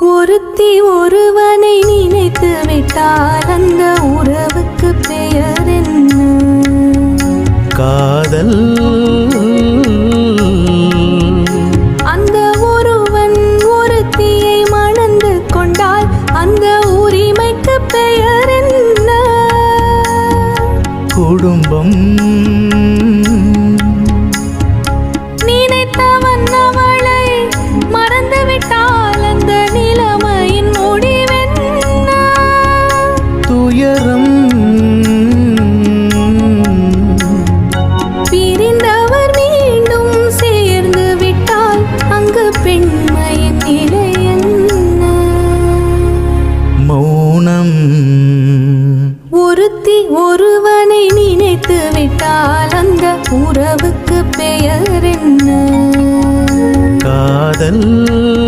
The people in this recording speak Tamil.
ஒருத்தி ஒருவனை நினைத்து விட்டால் அந்த உறவுக்கு பெயர் என்ன? காதல். அந்த ஒருவன் ஒருத்தியை மணந்து கொண்டால் அந்த உரிமைக்கு பெயர் என்ன? குடும்பம். நினைத்தவன் அவளை மறந்துவிட்டால் அந்த நிலைமையின் முடிவென்ன? துயரம். பிரிந்தவர் மீண்டும் சேர்ந்து விட்டால் அங்கு பெண்மையின் நிலை என்ன? மௌனம். ஒருத்தி ஒருவனை நினைத்து விட்டால் அந்த உறவுக்கு பெயர் என்ன? காதல்.